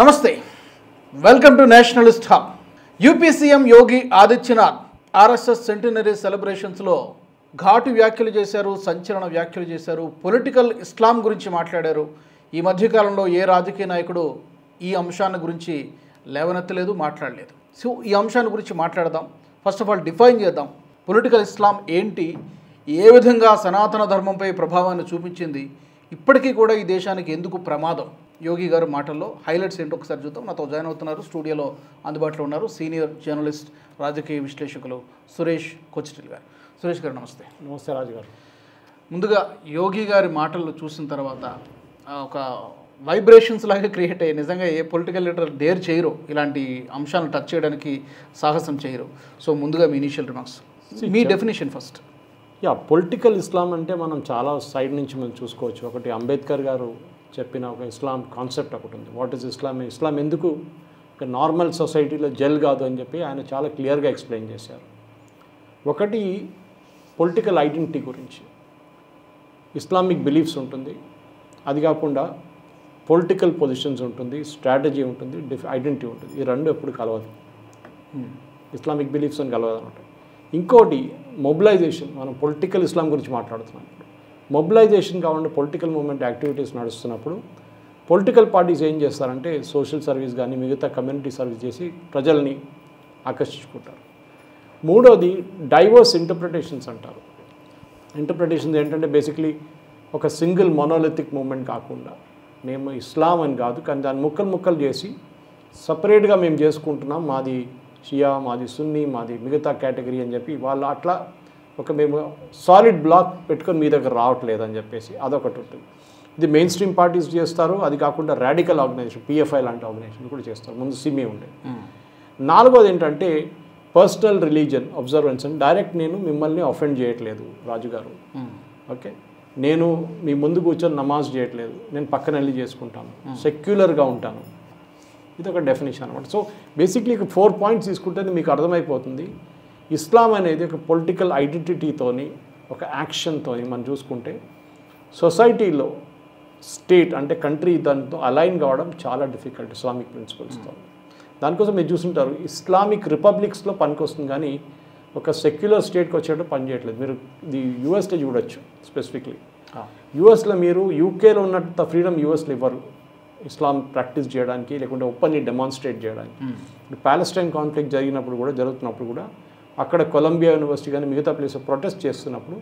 నమస్తే welcome to nationalist hub. UP CM Yogi Adityanath RSS centenary సెలబ్రేషన్స్లో ఘాటు వ్యాఖ్యలు చేశారు, సంచలన వ్యాఖ్యలు చేశారు. పొలిటికల్ ఇస్లాం గురించి మాట్లాడారు. ఈ మధ్యకాలంలో ఏ రాజకీయ నాయకుడు ఈ అంశాన్ని గురించి లేవనెత్తలేదు, మాట్లాడలేదు. సో ఈ అంశాన్ని గురించి మాట్లాడదాం. ఫస్ట్ ఆఫ్ ఆల్ డిఫైన్ చేద్దాం. పొలిటికల్ ఇస్లాం ఏంటి, ఏ విధంగా సనాతన ధర్మంపై ప్రభావాన్ని చూపించింది, ఇప్పటికీ కూడా ఈ దేశానికి ఎందుకు ప్రమాదం, యోగి గారు మాటల్లో హైలైట్స్ ఏంటో ఒకసారి చూద్దాం. నాతో జాయిన్ అవుతున్నారు, స్టూడియోలో అందుబాటులో ఉన్నారు సీనియర్ జర్నలిస్ట్, రాజకీయ విశ్లేషకులు సురేష్ కొచ్చిటిల్ గారు. సురేష్ గారు నమస్తే. నమస్తే రాజు గారు. ముందుగా యోగి గారి మాటలు చూసిన తర్వాత ఒక వైబ్రేషన్స్ లాగా క్రియేట్ అయ్యి, నిజంగా ఏ పొలిటికల్ లీడర్ డేర్ చేయరు, ఇలాంటి అంశాలను టచ్ చేయడానికి సాహసం చేయరు. సో ముందుగా మీ ఇనీషియల్ రిమార్క్స్, మీ డెఫినేషన్ ఫస్ట్. పొలిటికల్ ఇస్లాం అంటే మనం చాలా సైడ్ నుంచి మనం చూసుకోవచ్చు. ఒకటి అంబేద్కర్ గారు చెప్పిన ఒక ఇస్లాం కాన్సెప్ట్ ఒకటి ఉంది. వాట్ ఈజ్ ఇస్లాం, ఇస్లాం ఎందుకు నార్మల్ సొసైటీలో జెల్ కాదు అని చెప్పి ఆయన చాలా క్లియర్గా ఎక్స్ప్లెయిన్ చేశారు. ఒకటి పొలిటికల్ ఐడెంటిటీ గురించి, ఇస్లామిక్ బిలీఫ్స్ ఉంటుంది, అది కాకుండా పొలిటికల్ పొజిషన్స్ ఉంటుంది, స్ట్రాటజీ ఉంటుంది, ఐడెంటిటీ ఉంటుంది. ఈ రెండు ఎప్పుడు కలవదు, ఇస్లామిక్ బిలీఫ్స్ అని కలవదు అనమాట. ఇంకోటి మొబిలైజేషన్. మనం పొలిటికల్ ఇస్లాం గురించి మాట్లాడుతున్నాం. మొబిలైజేషన్ కాకుండా పొలిటికల్ మూవ్మెంట్ యాక్టివిటీస్ నడుస్తున్నప్పుడు పొలిటికల్ పార్టీస్ ఏం చేస్తారంటే సోషల్ సర్వీస్ కానీ మిగతా కమ్యూనిటీ సర్వీస్ చేసి ప్రజల్ని ఆకర్షించుకుంటారు. మూడోది డైవర్స్ ఇంటర్ప్రిటేషన్స్ అంటారు. ఇంటర్ప్రిటేషన్స్ ఏంటంటే బేసిక్లీ ఒక సింగిల్ మొనోలిథిక్ మూవ్మెంట్ కాకుండా, మేము ఇస్లాం అని కాదు కానీ దాన్ని ముక్కలు ముక్కలు చేసి సపరేట్గా మేము చేసుకుంటున్నాం, మాది షియా, మాది సున్నీ, మాది మిగతా కేటగిరీ అని చెప్పి వాళ్ళు అట్లా ఒక మేము సాలిడ్ బ్లాక్ పెట్టుకొని మీ దగ్గర రావట్లేదు అని చెప్పేసి అదొకటి ఉంటుంది. ఇది మెయిన్ స్ట్రీమ్ పార్టీస్ చేస్తారు. అది కాకుండా రాడికల్ ఆర్గనైజేషన్, పిఎఫ్ఐ లాంటి ఆర్గనైజేషన్ కూడా చేస్తారు. ముందు సిమి ఉండే. నాలుగోది ఏంటంటే పర్సనల్ రిలీజియన్ అబ్జర్వెన్స్ అని. డైరెక్ట్ నేను మిమ్మల్ని అఫెండ్ చేయట్లేదు రాజుగారు, ఓకే, నేను మీ ముందు కూర్చొని నమాజ్ చేయట్లేదు, నేను పక్కన వెళ్ళి చేసుకుంటాను, సెక్యులర్గా ఉంటాను. ఇది ఒక డెఫినేషన్ అనమాట. సో బేసిక్లీ 4 పాయింట్స్ తీసుకుంటే మీకు అర్థమైపోతుంది. ఇస్లాం అనేది ఒక పొలిటికల్ ఐడెంటిటీతోని, ఒక యాక్షన్తోని మనం చూసుకుంటే సొసైటీలో స్టేట్ అంటే కంట్రీ దానితో అలైన్ కావడం చాలా డిఫికల్ట్ ఇస్లామిక్ ప్రిన్సిపల్స్తో. దానికోసం మీరు చూసుంటారు ఇస్లామిక్ రిపబ్లిక్స్లో పనికొస్తుంది కానీ ఒక సెక్యులర్ స్టేట్కి వచ్చేటప్పుడు పనిచేయట్లేదు. మీరు ఇది యూఎస్లో చూడొచ్చు. స్పెసిఫిక్లీ యూఎస్లో మీరు యూకేలో ఉన్నంత ఫ్రీడమ్ యూఎస్లో ఇవ్వరు ఇస్లాం ప్రాక్టీస్ చేయడానికి, లేకుంటే ఓపెన్లీ డెమాన్స్ట్రేట్ చేయడానికి. ఇప్పుడు ప్యాలెస్టైన్ కాన్ఫ్లిక్ట్ జరుగుతున్నప్పుడు కూడా అక్కడ కొలంబియా యూనివర్సిటీ కానీ మిగతా ప్లేస్ ప్రొటెస్ట్ చేస్తున్నప్పుడు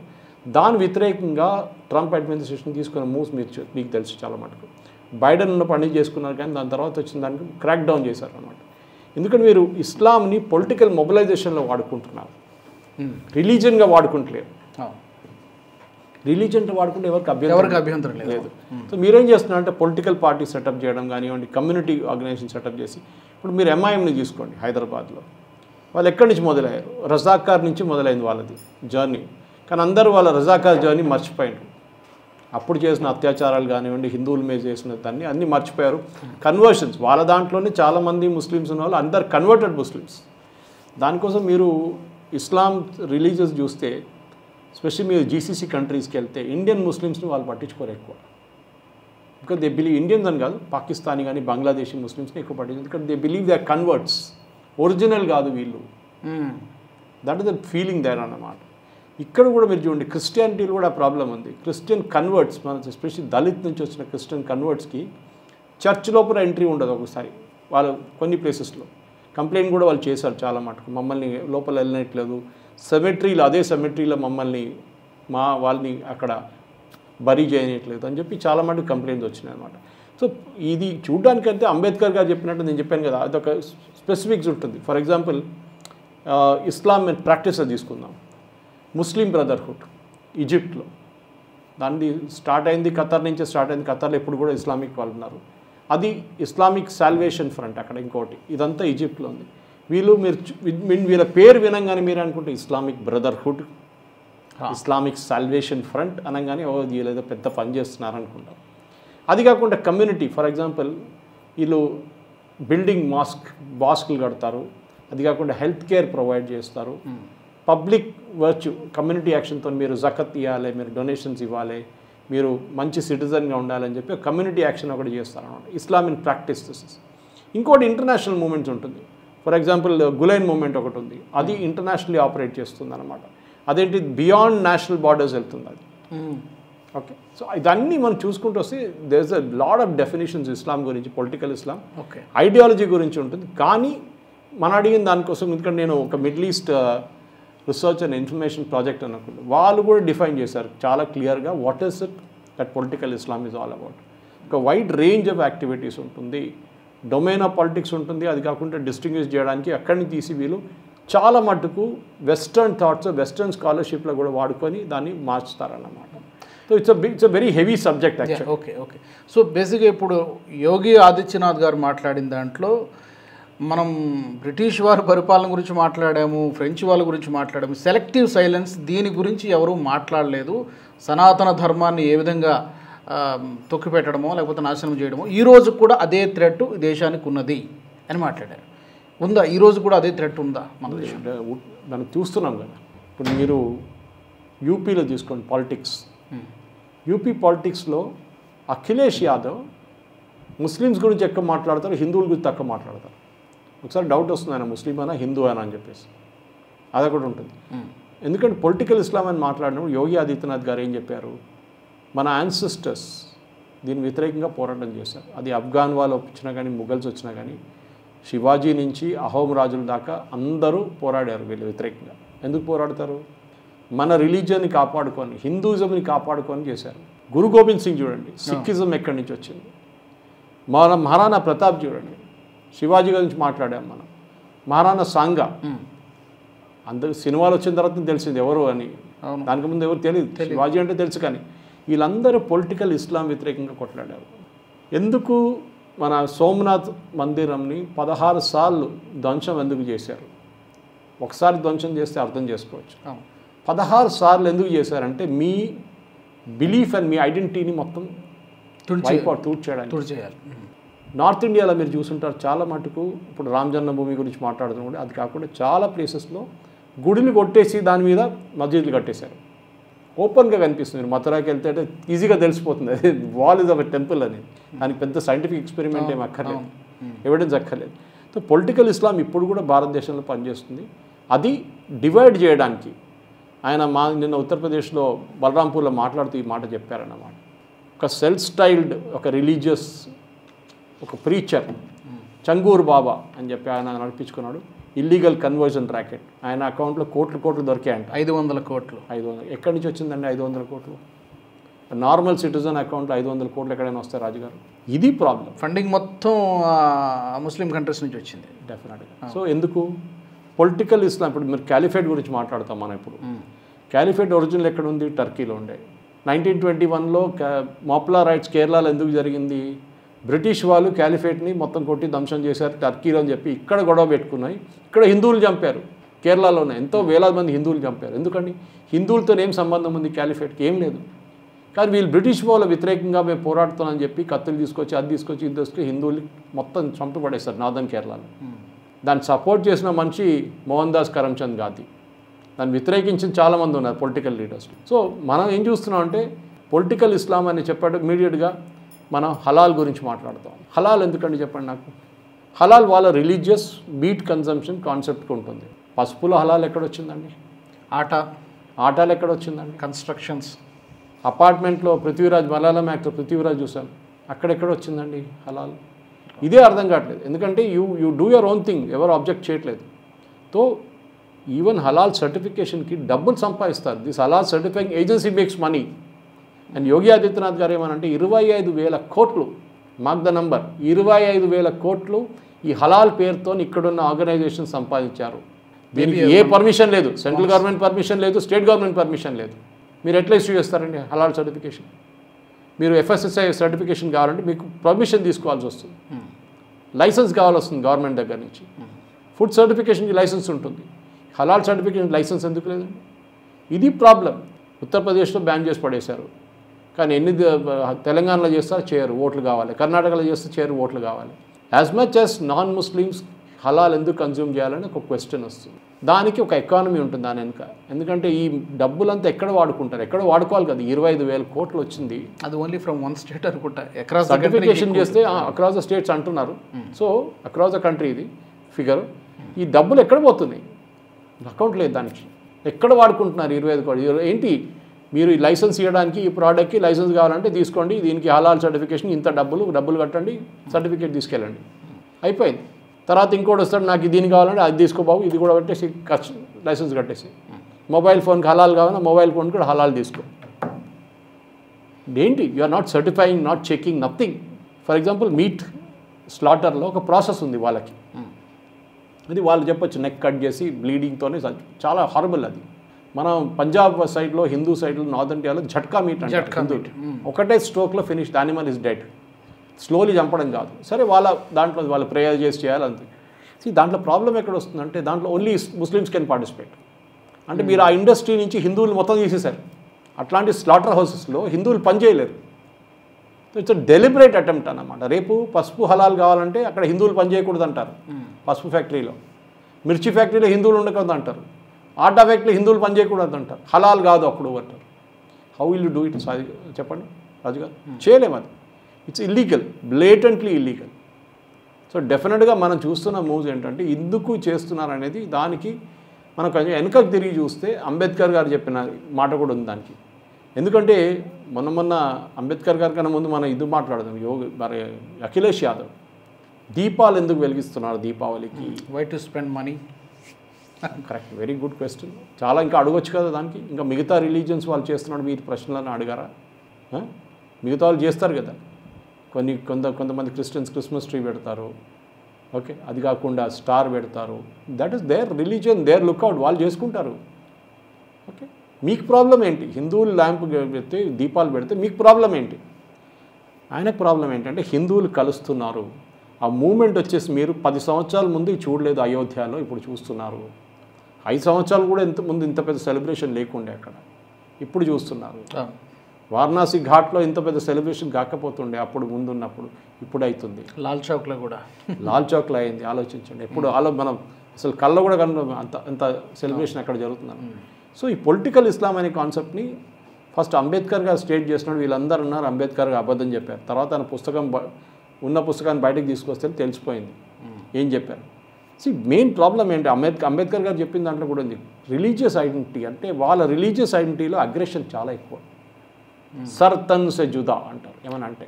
దాని వ్యతిరేకంగా ట్రంప్ అడ్మినిస్ట్రేషన్ తీసుకున్న మూవ్స్ మీకు తెలుసు చాలా మటుకు. బైడెన్ ఉన్న పని చేసుకున్నారు కానీ దాని తర్వాత వచ్చిన దానికి క్రాక్ డౌన్ చేశారు అనమాట. ఎందుకంటే మీరు ఇస్లాంని పొలిటికల్ మొబిలైజేషన్లో వాడుకుంటున్నారు, రిలీజియన్గా వాడుకుంటలేరు. రిలీజియన్తో వాడుకుంటే ఎవరికి అభ్యంతరం లేదు. సో మీరేం చేస్తున్నారు అంటే పొలిటికల్ పార్టీ సెటప్ చేయడం కానివ్వండి, కమ్యూనిటీ ఆర్గనైజేషన్ సెటప్ చేసి, ఇప్పుడు మీరు ఎంఐఎంని తీసుకోండి హైదరాబాద్లో, వాళ్ళు ఎక్కడి నుంచి మొదలయ్యారు? రజాకార్ నుంచి మొదలైంది వాళ్ళది జర్నీ. కానీ అందరూ వాళ్ళ రజాకార్ జర్నీ మర్చిపోయారు. అప్పుడు చేసిన అత్యాచారాలు కానివ్వండి, హిందువుల మీద చేసిన దాన్ని అన్నీ మర్చిపోయారు. కన్వర్షన్స్ వాళ్ళ దాంట్లోనే చాలామంది ముస్లిమ్స్ ఉన్న వాళ్ళు అందరు కన్వర్టెడ్ ముస్లిమ్స్. దానికోసం మీరు ఇస్లాం రిలీజియస్ చూస్తే, స్పెషల్లీ మీరు జీసీసీ కంట్రీస్కి వెళ్తే ఇండియన్ ముస్లిమ్స్ని వాళ్ళు పట్టించుకోరు ఎక్కువ. బికాజ్ దే బిలీవ్, ఇండియన్స్ అని కాదు, పాకిస్తానీ కానీ బంగ్లాదేశీ ముస్లిమ్స్ని ఎక్కువ పట్టించుకోరు. Because they believe they are converts, original కాదు వీళ్ళు. That is the feeling there అన్నమాట. ఇక్కడ కూడా మీరు చూడండి క్రిస్టియానిటీలో కూడా ప్రాబ్లం ఉంది. క్రిస్టియన్ కన్వర్ట్స్, మన ఎస్పెషల్లీ దళిత్ నుంచి వచ్చిన క్రిస్టియన్ కన్వర్ట్స్కి చర్చ్ లోపల ఎంట్రీ ఉండదు. ఒకసారి వాళ్ళు కొన్ని ప్లేసెస్లో కంప్లైంట్ కూడా వాళ్ళు చేశారు చాలా మటుకు, మమ్మల్ని లోపల వెళ్ళనట్లేదు, సెమెట్రీలో అదే సెమెట్రీలో మమ్మల్ని వాళ్ళని అక్కడ బరీ చేయనట్లేదు అని చెప్పి చాలా మటుకు కంప్లైంట్స్ వచ్చినాయి అనమాట. సో ఇది చూడడానికంటే అంబేద్కర్ గారు చెప్పినట్టు నేను చెప్పాను కదా, అదొక స్పెసిఫిక్స్ ఉంటుంది. ఫర్ ఎగ్జాంపుల్ ఇస్లాం ప్రాక్టీస్ తీసుకుందాం. ముస్లిం బ్రదర్హుడ్ ఈజిప్ట్లో, దాన్ని స్టార్ట్ అయింది ఖతర్ నుంచే స్టార్ట్ అయింది. ఖతర్లో ఎప్పుడు కూడా ఇస్లామిక్ వాళ్ళు ఉన్నారు. అది ఇస్లామిక్ సాల్వేషన్ ఫ్రంట్ అక్కడ ఇంకోటి, ఇదంతా ఈజిప్ట్లో ఉంది. వీళ్ళ పేరు వినంగానే మీరు అనుకుంటే Islamic brotherhood, Islamic salvation front అనగానే వీళ్ళేదో పెద్ద పని చేస్తున్నారు అనుకుంటాం. అది కాకుండా కమ్యూనిటీ, ఫర్ ఎగ్జాంపుల్ వీళ్ళు బిల్డింగ్ మాస్కులు కడతారు. అది కాకుండా హెల్త్ కేర్ ప్రొవైడ్ చేస్తారు. పబ్లిక్ వర్చ్యూ, కమ్యూనిటీ యాక్షన్తో మీరు జకత్ ఇవ్వాలి, మీరు డొనేషన్స్ ఇవ్వాలి, మీరు మంచి సిటిజన్గా ఉండాలని చెప్పి కమ్యూనిటీ యాక్షన్ ఒకటి చేస్తారన్నమాట. ఇస్లాం ఇన్ ప్రాక్టీస్ దిస్ ఇస్. ఇంకోటి ఇంటర్నేషనల్ మూమెంట్స్ ఉంటుంది. ఫర్ ఎగ్జాంపుల్ గులైన్ మూమెంట్ ఒకటి ఉంది, అది ఇంటర్నేషనల్లీ ఆపరేట్ చేస్తుంది అనమాట. అదేంటి బియాండ్ నేషనల్ బార్డర్స్ వెళ్తుంది అది. ఓకే, సో ఇదన్నీ మనం చూసుకుంటూ వస్తే there is a lot of definitions Islam గురించి, పొలిటికల్ ఇస్లాం, ఐడియాలజీ గురించి ఉంటుంది. కానీ మనం అడిగిన దానికోసం, ఎందుకంటే నేను ఒక middle east research and information project అనుకుంటే వాళ్ళు కూడా డిఫైన్ చేశారు చాలా క్లియర్గా what is it that political Islam is all about. ఒక వైడ్ రేంజ్ ఆఫ్ యాక్టివిటీస్ ఉంటుంది, డొమైన్ ఆఫ్ పాలిటిక్స్ ఉంటుంది. అది కాకుండా డిస్టింగ్విష్ చేయడానికి అక్కడి నుంచి తీసి వీళ్ళు చాలా మటుకు వెస్టర్న్ థాట్స్, వెస్టర్న్ స్కాలర్షిప్లో కూడా వాడుకొని దాన్ని మార్చుతారన్నమాట. So it's a very heavy subject actually. Okay. So బేసిక్గా ఇప్పుడు యోగి ఆదిత్యనాథ్ గారు మాట్లాడిన దాంట్లో మనం బ్రిటిష్ వారి పరిపాలన గురించి మాట్లాడాము, ఫ్రెంచ్ వాళ్ళ గురించి మాట్లాడాము. సెలెక్టివ్ సైలెన్స్, దీని గురించి ఎవరూ మాట్లాడలేదు. సనాతన ధర్మాన్ని ఏ విధంగా తొక్కిపెట్టడమో లేకపోతే నాశనం చేయడమో, ఈరోజు కూడా అదే థ్రెట్ దేశానికి ఉన్నది అని మాట్లాడారు. ఉందా ఈరోజు కూడా అదే థ్రెట్ ఉందా మన దేశం? మనం చూస్తున్నాం కదా. ఇప్పుడు మీరు యూపీలో తీసుకోండి పాలిటిక్స్. యూపీ పాలిటిక్స్లో అఖిలేష్ యాదవ్ ముస్లిమ్స్ గురించి ఎక్కువ మాట్లాడతారు, హిందువుల గురించి తక్కువ మాట్లాడతారు. ఒకసారి డౌట్ వస్తుంది, ఆయన ముస్లిం అయినా హిందూ అయినా అని చెప్పేసి. అదొకటి ఉంటుంది. ఎందుకంటే పొలిటికల్ ఇస్లాం అని మాట్లాడినప్పుడు యోగి ఆదిత్యనాథ్ గారు ఏం చెప్పారు, మన యాన్సిస్టర్స్ దీని వ్యతిరేకంగా పోరాటం చేశారు. అది ఆఫ్ఘాన్ వాళ్ళు వచ్చినా కానీ, ముఘల్స్ వచ్చినా కానీ, శివాజీ నుంచి అహోం రాజుల దాకా అందరూ పోరాడారు వీళ్ళు వ్యతిరేకంగా. ఎందుకు పోరాడతారు? మన రిలీజియన్ని కాపాడుకొని, హిందూయిజంని కాపాడుకొని చేశారు. గురు గోబింద్ సింగ్ చూడండి, సిక్కిజం ఎక్కడి నుంచి వచ్చింది. మన మహారాణా ప్రతాప్ చూడండి, శివాజీ గురించి మాట్లాడాం మనం. మహారాణా సాంగా అందరూ సినిమాలు వచ్చిన తర్వాత తెలిసింది ఎవరు అని, దానికి ముందు ఎవరు తెలియదు. శివాజీ అంటే తెలుసు, కానీ వీళ్ళందరూ పొలిటికల్ ఇస్లాం వ్యతిరేకంగా కొట్లాడారు. ఎందుకు మన సోమనాథ్ మందిరంని 16 సార్లు ధ్వంసం ఎందుకు చేశారు? ఒకసారి ధ్వంసం చేస్తే అర్థం చేసుకోవచ్చు. 16 సార్లు ఎందుకు చేశారంటే మీ బిలీఫ్ అండ్ మీ ఐడెంటిటీని మొత్తం చేయాలి. నార్త్ ఇండియాలో మీరు చూసుంటారు చాలా మటుకు. ఇప్పుడు రామ్ జన్మభూమి గురించి మాట్లాడుతున్నాం, అది కాకుండా చాలా ప్లేసెస్లో గుడిని కొట్టేసి దాని మీద మస్జిద్లు కట్టేశారు. ఓపెన్గా కనిపిస్తుంది. మీరు మథురాకి వెళ్తే ఈజీగా తెలిసిపోతుంది అది wall is of a temple అని. దానికి పెద్ద సైంటిఫిక్ ఎక్స్పెరిమెంట్ ఏమి అక్కర్లేదు, ఎవిడెన్స్ అక్కర్లేదు. సో పొలిటికల్ ఇస్లాం ఇప్పుడు కూడా భారతదేశంలో పనిచేస్తుంది. అది డివైడ్ చేయడానికి ఆయన నిన్న ఉత్తరప్రదేశ్లో బలరాంపూర్లో మాట్లాడుతూ ఈ మాట చెప్పారన్నమాట. ఒక సెల్ఫ్ స్టైల్డ్ ఒక రిలీజియస్ ఒక ప్రీచర్ చంగూర్ బాబా అని చెప్పి ఆయన నడిపించుకున్నాడు. ఇల్లీగల్ కన్వర్జన్ ర్యాకెట్, ఆయన అకౌంట్లో కోట్లు దొరికాయంట. 500 కోట్లు. 500 ఎక్కడి నుంచి వచ్చిందండి 500 కోట్లు? నార్మల్ సిటిజన్ అకౌంట్లో 500 కోట్లు ఎక్కడైనా వస్తాయి రాజుగారు? ఇది ప్రాబ్లం. ఫండింగ్ మొత్తం ముస్లిం కంట్రీస్ నుంచి వచ్చింది డెఫినెట్గా. సో ఎందుకు పొలిటికల్ ఇస్లాం? ఇప్పుడు మీరు క్యాలిఫేట్ గురించి మాట్లాడతాం మనం. ఇప్పుడు క్యాలిఫేట్ ఒరిజినల్ ఎక్కడ ఉంది? టర్కీలో ఉండే. 1921లో మాప్లా రైట్స్ కేరళలో ఎందుకు జరిగింది? బ్రిటిష్ వాళ్ళు క్యాలిఫేట్ని మొత్తం కొట్టి ధ్వంసం చేశారు టర్కీలో అని చెప్పి ఇక్కడ గొడవ పెట్టుకున్నాయి. ఇక్కడ హిందువులు చంపారు. కేరళలోనే ఎంతో వేలాది మంది హిందువులు చంపారు. ఎందుకండి? హిందువులతో ఏం సంబంధం ఉంది క్యాలిఫేట్కి? ఏం లేదు. కానీ వీళ్ళు బ్రిటిష్ వాళ్ళ వ్యతిరేకంగా మేము పోరాడుతామని చెప్పి కత్తులు తీసుకొచ్చి అది తీసుకొచ్చి ఇది తీసుకొచ్చి హిందువులు మొత్తం చంపబడేస్తారు నార్దర్న్ కేరళలో. దాన్ని సపోర్ట్ చేసిన మనిషి మోహన్ దాస్ కరమ్చంద్ గాంధీ. దాన్ని వ్యతిరేకించిన చాలామంది ఉన్నారు పొలిటికల్ లీడర్స్. సో మనం ఏం చూస్తున్నాం అంటే పొలిటికల్ ఇస్లాం అని చెప్పాడు ఇమీడియట్గా మనం హలాల్ గురించి మాట్లాడతాం. హలాల్ ఎందుకండి చెప్పండి నాకు? హలాల్ వాళ్ళ రిలీజియస్ మీట్ కన్సంప్షన్ కాన్సెప్ట్కి ఉంటుంది. పసుపులో హలాల్ ఎక్కడొచ్చిందండి? ఆటాలు ఎక్కడొచ్చిందండి? కన్స్ట్రక్షన్స్, అపార్ట్మెంట్లో పృథ్వీరాజ్, మలయాళం యాక్టర్ పృథ్వీరాజ్ చూసాం, అక్కడెక్కడ వచ్చిందండి హలాల్? ఇదే అర్థం కావట్లేదు. ఎందుకంటే you do your own thing, ఎవరు ఆబ్జెక్ట్ చేయట్లేదు. సో ఈవెన్ హలాల్ సర్టిఫికేషన్కి డబ్బులు సంపాదిస్తారు. This halal certifying agency makes money. And Yogi Adityanath గారు ఏమనంటే 25,000 కోట్లు, మార్క్ ద నంబర్, 25,000 కోట్లు ఈ హలాల్ పేరుతో ఇక్కడున్న ఆర్గనైజేషన్ సంపాదించారు. దీనికి ఏ పర్మిషన్ లేదు, సెంట్రల్ గవర్నమెంట్ పర్మిషన్ లేదు, స్టేట్ గవర్నమెంట్ పర్మిషన్ లేదు. మీరు ఎట్లా ఇష్యూ చేస్తారండి హలాల్ సర్టిఫికేషన్? మీరు FSSAI సర్టిఫికేషన్ కావాలంటే మీకు పర్మిషన్ తీసుకోవాల్సి వస్తుంది, లైసెన్స్ కావాల్సి వస్తుంది గవర్నమెంట్ దగ్గర నుంచి. ఫుడ్ సర్టిఫికేషన్కి లైసెన్స్ ఉంటుంది, హలాల్ సర్టిఫికేషన్ లైసెన్స్ ఎందుకు లేదండి? ఇది ప్రాబ్లం. ఉత్తరప్రదేశ్లో బ్యాన్ చేసి పడేశారు, కానీ తెలంగాణలో చేస్తారు చేయరు, ఓట్లు కావాలి. కర్ణాటకలో చేస్తే చేయరు, ఓట్లు కావాలి. As much as non Muslims halal ఎందుకు కన్జ్యూమ్ చేయాలని ఒక క్వశ్చన్ వస్తుంది. దానికి ఒక ఎకానమీ ఉంటుంది దాని వెనుక. ఎందుకంటే ఈ డబ్బులంతా ఎక్కడ వాడుకుంటారు, ఎక్కడ వాడుకోవాలి కదా. 25,000 కోట్లు వచ్చింది, అది ఓన్లీ ఫ్రమ్ వన్ స్టేట్ అనుకుంటా. అక్రాస్ సర్టిఫికేషన్ చేస్తే అక్రాస్ ద స్టేట్స్ అంటున్నారు. సో అక్రాస్ ద కంట్రీ ఇది ఫిగర్. ఈ డబ్బులు ఎక్కడ పోతుంది, అకౌంట్ లేదు దానికి. ఎక్కడ వాడుకుంటున్నారు 25 కోట్లు? ఏంటి మీరు ఈ లైసెన్స్ ఇవ్వడానికి, ఈ ప్రోడక్ట్కి లైసెన్స్ కావాలంటే తీసుకోండి, దీనికి హలాల్ సర్టిఫికేషన్ ఇంత డబ్బులు కట్టండి, సర్టిఫికేట్ తీసుకెళ్ళండి, అయిపోయింది. తర్వాత ఇంకోటి వస్తాడు, నాకు దీని కావాలంటే అది తీసుకోబాబు, ఇది కూడా పెట్టేసి లైసెన్స్ కట్టేసి. మొబైల్ ఫోన్కి హలాల్ కావాలన్నా మొబైల్ ఫోన్ కూడా హలాల్ తీసుకో. ఏంటి, you are not certifying, not checking, nothing. For example meat స్లాటర్లో ఒక ప్రాసెస్ ఉంది వాళ్ళకి, అది వాళ్ళు చెప్పొచ్చు నెక్ కట్ చేసి బ్లీడింగ్తోనే, చాలా హారబుల్ అది. మనం పంజాబ్ సైడ్లో, హిందూ సైడ్లో, నార్త్ ఇండియాలో జట్కా మీట్ అంటే ఒకటే స్ట్రోక్లో finish, the animal is dead. Slowly చంపడం కాదు. సరే వాళ్ళ దాంట్లో వాళ్ళు ప్రేయర్ చేసి చేయాలి అంతే. దాంట్లో ప్రాబ్లం ఎక్కడ వస్తుందంటే దాంట్లో ఓన్లీ ముస్లిమ్స్ కెన్ పార్టిసిపేట్. అంటే మీరు ఆ ఇండస్ట్రీ నుంచి హిందువులు మొత్తం తీసేశారు. అట్లాంటి స్లాటర్ హౌసెస్లో హిందువులు పనిచేయలేరు. ఇట్స్ డెలిబరేట్ అటెంప్ట్ అన్నమాట. రేపు పసుపు హలాల్ కావాలంటే అక్కడ హిందువులు పనిచేయకూడదు అంటారు. పసుపు ఫ్యాక్టరీలో, మిర్చి ఫ్యాక్టరీలో హిందువులు ఉండకూడదు అంటారు. ఆటా ఫ్యాక్టరీలో హిందువులు పనిచేయకూడదు అంటారు. హలాల్ కాదు అప్పుడు అంటారు. How will you do it చెప్పండి రాజు గారు? చేయలేము. అది it's illegal, blatantly illegal. So డెఫినెట్గా మనం చూస్తున్న మూవ్స్ ఏంటంటే ఎందుకు చేస్తున్నారనేది, దానికి మనం కొంచెం వెనకకు తిరిగి చూస్తే అంబేద్కర్ గారు చెప్పిన మాట కూడా ఉంది దానికి. ఎందుకంటే మొన్న అంబేద్కర్ గారి కన్నా ముందు మనం ఇది మాట్లాడదాం. మరి అఖిలేష్ యాదవ్ దీపాలు ఎందుకు వెలిగిస్తున్నారు దీపావళికి? Why to spend money? Correct, very good question. చాలా ఇంకా అడగొచ్చు కదా దానికి. ఇంకా మిగతా రిలీజియన్స్ వాళ్ళు చేస్తున్నాడు, మీరు ప్రశ్నలను అడిగారా? మిగతా వాళ్ళు చేస్తారు కదా. కొంతమంది క్రిస్టియన్స్ క్రిస్మస్ ట్రీ పెడతారు, ఓకే. అది కాకుండా స్టార్ పెడతారు. That is their religion, their lookout, వాళ్ళు చేసుకుంటారు, ఓకే. మీకు ప్రాబ్లం ఏంటి? హిందువులు ల్యాంప్ పెడితే, దీపాలు పెడితే మీకు ప్రాబ్లం ఏంటి? ఆయనకు ప్రాబ్లం ఏంటంటే హిందువులు కలుస్తున్నారు. ఆ మూమెంట్ వచ్చేసి మీరు 10 సంవత్సరాల ముందు చూడలేదు అయోధ్యలో, ఇప్పుడు చూస్తున్నారు. 5 సంవత్సరాలు కూడా ఇంత పెద్ద సెలబ్రేషన్ లేకుండే అక్కడ, ఇప్పుడు చూస్తున్నారు. వారణాసి ఘాట్లో ఇంత పెద్ద సెలబ్రేషన్ కాకపోతుండే అప్పుడు ముందున్నప్పుడు, ఇప్పుడు అవుతుంది. లాల్ చౌక్లో కూడా, లాల్ చౌక్లో అయింది. ఆలోచించండి, ఎప్పుడు మనం అసలు కళ్ళ కూడా అంత సెలబ్రేషన్ అక్కడ జరుగుతున్నాను. సో ఈ పొలిటికల్ ఇస్లాం అనే కాన్సెప్ట్ని ఫస్ట్ అంబేద్కర్ గారు స్టేట్ చేసినాడు. వీళ్ళందరూ ఉన్నారు అంబేద్కర్ గారు అబద్ధం చెప్పారు. తర్వాత తన పుస్తకాన్ని బయటకు తీసుకొస్తే తెలిసిపోయింది ఏం చెప్పారు. మెయిన్ ప్రాబ్లం ఏంటి, అంబేద్కర్ గారు చెప్పిన దాంట్లో కూడా ఉంది, రిలీజియస్ ఐడెంటిటీ. అంటే వాళ్ళ రిలీజియస్ ఐడెంటిటీలో అగ్రెషన్ చాలా ఎక్కువ. సర్తన్ సే జుదా అంటారు. ఏమని అంటే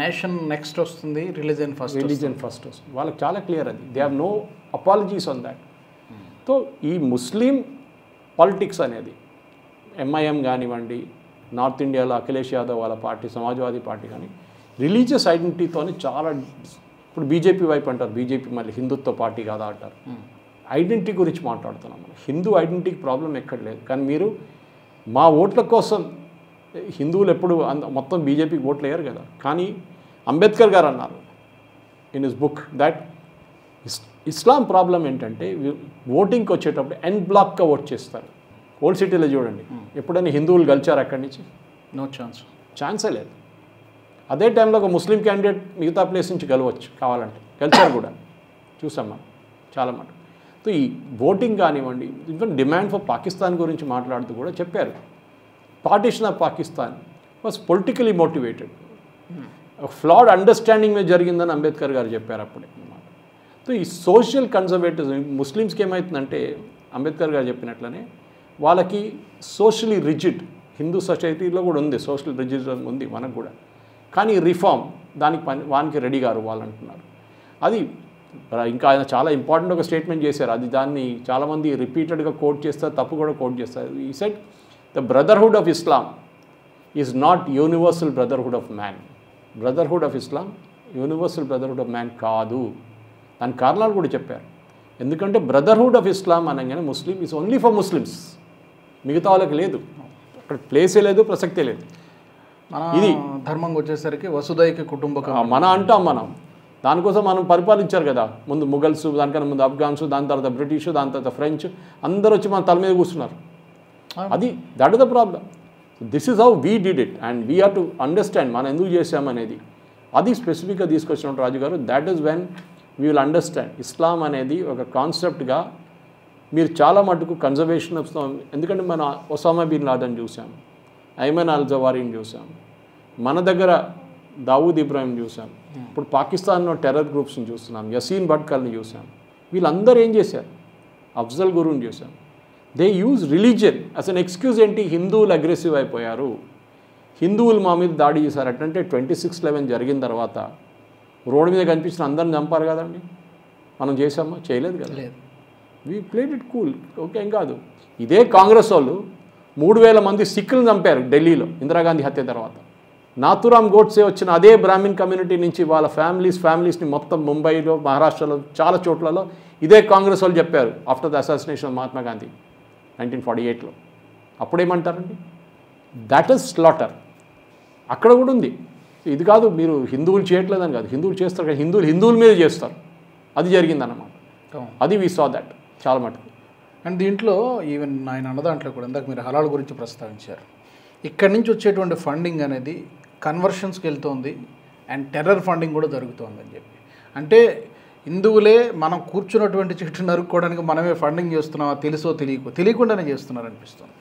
నేషన్ నెక్స్ట్ వస్తుంది, రిలీజియన్ ఫస్ట్ వస్తుంది. వాళ్ళకి చాలా క్లియర్ అది. They have no apologies on that. So ఈ ముస్లిం పాలిటిక్స్ అనేది ఎంఐఎం కానివ్వండి, నార్త్ ఇండియాలో అఖిలేష్ యాదవ్ వాళ్ళ పార్టీ, సమాజ్వాదీ పార్టీ కానీ రిలీజియస్ ఐడెంటిటీతోనే చాలా. ఇప్పుడు బీజేపీ వైపు అంటారు, బీజేపీ మళ్ళీ హిందుత్వ పార్టీ కాదా అంటారు. ఐడెంటిటీ గురించి మాట్లాడుతున్నాం మనం. హిందూ ఐడెంటిటీకి ప్రాబ్లం ఎక్కడ లేదు. కానీ మీరు మా ఓట్ల కోసం హిందువులు ఎప్పుడు మొత్తం బీజేపీకి ఓట్లు వేయరు కదా. కానీ అంబేద్కర్ గారు అన్నారు in his book that Islam problem ఏంటంటే ఓటింగ్కి వచ్చేటప్పుడు ఎన్ బ్లాక్గా ఓట్ చేస్తారు. ఓల్డ్ సిటీలో చూడండి, ఎప్పుడైనా హిందువులు గెలిచారు అక్కడి నుంచి? నో ఛాన్సే లేదు. అదే టైంలో ఒక ముస్లిం క్యాండిడేట్ మిగతా ప్లేస్ నుంచి గెలవచ్చు కావాలంటే, గెలిచారు కూడా చూసాం మనం చాలా మాట. సో ఈ ఓటింగ్ కానివ్వండి, ఈవెన్ డిమాండ్ ఫర్ పాకిస్తాన్ గురించి మాట్లాడుతూ కూడా చెప్పారు. Partition of Pakistan was politically motivated, ఫ్లాడ్ understanding మీద జరిగిందని అంబేద్కర్ గారు చెప్పారు అప్పుడే అన్నమాట. సో ఈ సోషల్ కన్జర్వేటివ్స్ ముస్లిమ్స్కి ఏమవుతుందంటే అంబేద్కర్ గారు చెప్పినట్లనే వాళ్ళకి సోషలీ రిజిడ్, హిందూ సొసైటీలో కూడా ఉంది సోషల్ రిజిడిజం ఉంది మనకు కూడా. కానీ రిఫార్మ్ వానికి రెడీ గారు వాళ్ళు అంటున్నారు. అది ఇంకా ఆయన చాలా ఇంపార్టెంట్ ఒక స్టేట్మెంట్ చేశారు. అది దాన్ని చాలామంది రిపీటెడ్గా కోట్ చేస్తారు, తప్పు కూడా కోట్ చేస్తారు. ఈ said the brotherhood of Islam is not universal brotherhood of man. Brotherhood of Islam universal brotherhood of man కాదు. దాని కారణాలు కూడా చెప్పారు. ఎందుకంటే బ్రదర్హుడ్ ఆఫ్ ఇస్లాం అనగానే ముస్లిం ఈజ్ ఓన్లీ ఫర్ ముస్లిమ్స్, మిగతా వాళ్ళకి లేదు, అక్కడ ప్లేసే లేదు, ప్రసక్తే లేదు. ఇది ధర్మం వచ్చేసరికి వసుదైక కుటుంబకం మన అంటాం మనం. దానికోసం మనం పరిపాలించారు కదా, ముందు ముఘల్స్, దానికన్నా ముందు అఫ్ఘాన్స్, దాని తర్వాత బ్రిటిష్, దాని తర్వాత ఫ్రెంచ్, అందరూ వచ్చి మన తల మీద కూర్చున్నారు. అది that is the problem. This is how we did it and we have to understand మనం ఎందుకు చేసామనేది. అది స్పెసిఫిక్గా తీసుకొచ్చినట్టు రాజు గారు, that is when we will understand Islam అనేది ఒక కాన్సెప్ట్గా, మనం ఎందుకు చేసామనేది. అది స్పెసిఫిక్గా తీసుకొచ్చినట్టు రాజు గారు, that is when we will understand Islam అనేది ఒక కాన్సెప్ట్గా, మనం ఎందుకు చేసామనేది. అది స్పెసిఫిక్గా తీసుకొచ్చినట్టు రాజు గారు, దట్ ఈస్ వెన్ మీరు చాలా మటుకు కన్జర్వేషన్ ఎందుకంటే మనం ఒసామా బిన్ లాడెన్ చూసాం, ఐమన్ అల్ జవారీని చూసాం, మన దగ్గర దావూద్ ఇబ్రాహిం చూసాం, ఇప్పుడు పాకిస్తాన్లో టెర్రర్ గ్రూప్స్ని చూస్తున్నాం, యసీన్ భట్కల్ని చూసాం. వీళ్ళందరూ ఏం చేశారు? అఫ్జల్ గురుని చూసాం. They use religion as an excuse. ఏంటి? హిందువులు అగ్రెసివ్ అయిపోయారు, హిందువులు మా మీద దాడి చేశారు. అంటే 26/11 జరిగిన తర్వాత రోడ్డు మీద కనిపించిన అందరిని చంపారు కదండి. మనం చేసామా? చేయలేదు కదా. We played it cool. Okay, ఏం కాదు. ఇదే కాంగ్రెస్ వాళ్ళు 3000 మంది సిక్కులను చంపారు ఢిల్లీలో ఇందిరాగాంధీ హత్య తర్వాత. నాథురామ్ గోడ్సే వచ్చిన అదే బ్రాహ్మిన్ కమ్యూనిటీ నుంచి వాళ్ళ ఫ్యామిలీస్ని మొత్తం ముంబైలో, మహారాష్ట్రలో, చాలా చోట్లలో ఇదే కాంగ్రెస్ వాళ్ళు చెప్పారు after the assassination of Mahatma Gandhi 1948లో. అప్పుడేమంటారండి? That is slaughter. అక్కడ కూడా ఉంది. ఇది కాదు మీరు హిందువులు చేయట్లేదని కాదు, హిందువులు చేస్తారు కానీ హిందువుల మీద చేస్తారు. అది జరిగిందన్నమాట. అది వీ సా దట్ చాలా మటుకు. అండ్ దీంట్లో ఈవెన్ ఆయన అన్న దాంట్లో కూడా ఇందాక మీరు హలాల్ గురించి ప్రస్తావించారు. ఇక్కడి నుంచి వచ్చేటువంటి ఫండింగ్ అనేది కన్వర్షన్స్కి వెళ్తుంది అండ్ టెర్రర్ ఫండింగ్ కూడా జరుగుతుంది అని చెప్పి. అంటే హిందువులే మనం కూర్చున్నటువంటి చెట్టు నరుక్కోవడానికి మనమే ఫండింగ్ చేస్తున్నామా, తెలుసో తెలియకుండానే చేస్తున్నారు అనిపిస్తుంది.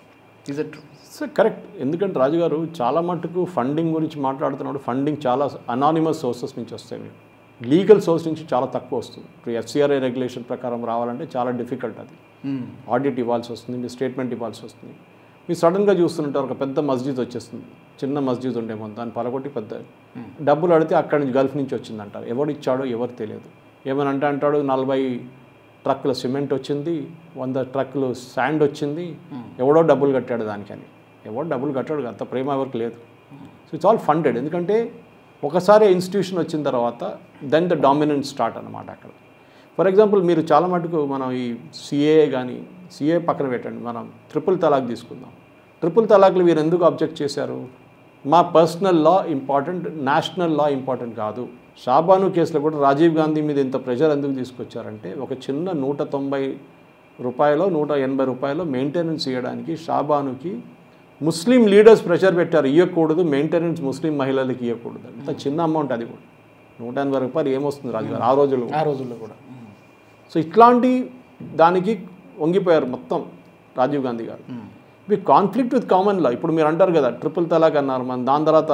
Is it true? Sir correct. ఎందుకంటే రాజుగారు చాలా మటుకు ఫండింగ్ గురించి మాట్లాడుతున్నాడు. ఫండింగ్ చాలా అనానిమస్ సోర్సెస్ నుంచి వస్తాయి. లీగల్ సోర్స్ నుంచి చాలా తక్కువ వస్తుంది. ఇప్పుడు FCRA రెగ్యులేషన్ ప్రకారం రావాలంటే చాలా డిఫికల్ట్. అది ఆడిట్ ఇవ్వాల్సి వస్తుంది, మీరు స్టేట్మెంట్ ఇవ్వాల్సి వస్తుంది. మీరు సడన్గా చూస్తుంటారు ఒక పెద్ద మస్జిద్ వచ్చేస్తుంది. చిన్న మస్జిద్ ఉండేమో దాన్ని పలగొట్టి పెద్ద డబ్బులు అడిగితే అక్కడి నుంచి గల్ఫ్ నుంచి వచ్చిందంటారు. ఎవరు ఇచ్చాడో ఎవరు తెలియదు. ఏమని అంటాడు 40 ట్రక్కుల సిమెంట్ వచ్చింది, 100 ట్రక్కులు శాండ్ వచ్చింది, ఎవడో డబ్బులు కట్టాడు దానికని. ఎవడో డబ్బులు కట్టాడు, అంత ప్రేమ ఎవరికి లేదు. So it's all funded. ఎందుకంటే ఒకసారి ఇన్స్టిట్యూషన్ వచ్చిన తర్వాత దెన్ ద డామినెంట్ స్టార్ట్ అనమాట అక్కడ. ఫర్ ఎగ్జాంపుల్ మీరు చాలా మటుకు మనం ఈ సిఏ పక్కన పెట్టండి, మనం ట్రిపుల్ తలాక్ తీసుకుందాం. ట్రిపుల్ తలాక్లు వీరు ఎందుకు అబ్జెక్ట్ చేశారు? మా పర్సనల్ లా ఇంపార్టెంట్, నేషనల్ లా ఇంపార్టెంట్ కాదు. షాబాను కేసులో కూడా రాజీవ్ గాంధీ మీద ఇంత ప్రెషర్ ఎందుకు తీసుకొచ్చారంటే ఒక చిన్న 190 రూపాయలు 180 రూపాయలు మెయింటెనెన్స్ ఇవ్వడానికి షాబానుకి ముస్లిం లీడర్స్ ప్రెషర్ పెట్టారు. ఇవ్వకూడదు మెయింటెనెన్స్, ముస్లిం మహిళలకి ఇవ్వకూడదు. అంత చిన్న అమౌంట్ అది కూడా 180 రూపాయలు ఏమొస్తుంది రాజుగారు ఆ రోజుల్లో కూడా. సో ఇట్లాంటి దానికి వంగిపోయారు మొత్తం రాజీవ్ గాంధీ గారు. వి కాన్ఫ్లిక్ట్ విత్ కామన్ లా. ఇప్పుడు మీరు అంటారు కదా ట్రిపుల్ తలాక్ అన్నారు, మన దాని తర్వాత